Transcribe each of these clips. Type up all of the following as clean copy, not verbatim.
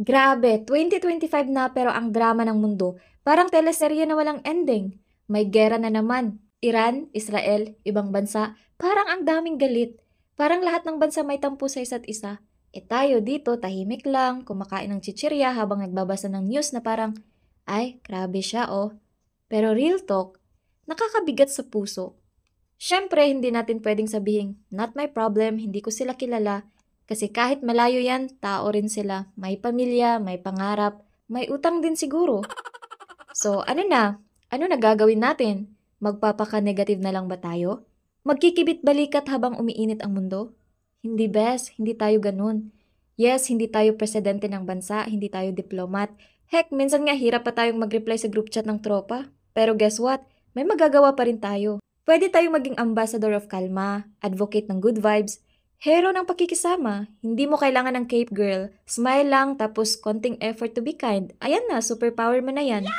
Grabe, 2025 na pero ang drama ng mundo, parang teleserye na walang ending. May gera na naman. Iran, Israel, ibang bansa, parang ang daming galit. Parang lahat ng bansa may tampo sa isa't isa. E tayo dito, tahimik lang, kumakain ng chichirya habang nagbabasa ng news na parang, ay, grabe siya oh. Pero real talk, nakakabigat sa puso. Siyempre, hindi natin pwedeng sabihin, not my problem, hindi ko sila kilala. Kasi kahit malayo yan, tao rin sila. May pamilya, may pangarap, may utang din siguro. So, ano na? Ano na gagawin natin? Magpapaka-negative na lang ba tayo? Magkikibit balikat habang umiinit ang mundo? Hindi bes, hindi tayo ganun. Yes, hindi tayo presidente ng bansa, hindi tayo diplomat. Heck, minsan nga hirap pa tayong mag-reply sa group chat ng tropa. Pero guess what? May magagawa pa rin tayo. Pwede tayong maging ambassador of kalma, advocate ng good vibes, hero ng pakikisama. Hindi mo kailangan ng cape girl. Smile lang tapos konting effort to be kind. Ayan na, superpower mo na yan.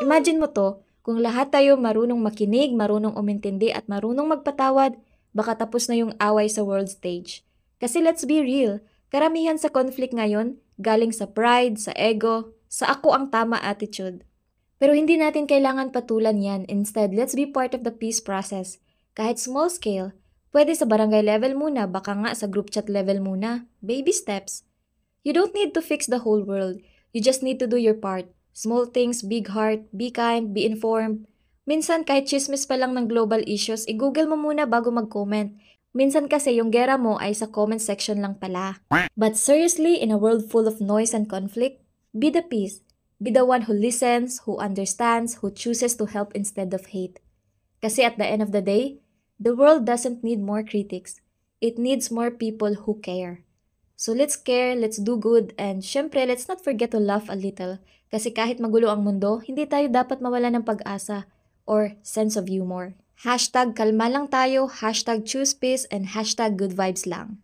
Imagine mo to, kung lahat tayo marunong makinig, marunong umintindi at marunong magpatawad, baka tapos na yung away sa world stage. Kasi let's be real, karamihan sa conflict ngayon galing sa pride, sa ego, sa ako ang tama attitude. Pero hindi natin kailangan patulan yan. Instead, let's be part of the peace process. Kahit small scale, pwede sa barangay level muna, baka nga sa group chat level muna. Baby steps. You don't need to fix the whole world. You just need to do your part. Small things, big heart, be kind, be informed. Minsan kahit chismis pa lang ng global issues, i-google mo muna bago mag-comment. Minsan kasi yung gera mo ay sa comment section lang pala. But seriously, in a world full of noise and conflict, be the peace. Be the one who listens, who understands, who chooses to help instead of hate. Kasi at the end of the day, the world doesn't need more critics. It needs more people who care. So let's care, let's do good, and syempre let's not forget to laugh a little. Kasi kahit magulo ang mundo, hindi tayo dapat mawala ng pag-asa or sense of humor. Hashtag kalma lang tayo, hashtag choose peace, and hashtag good vibes lang.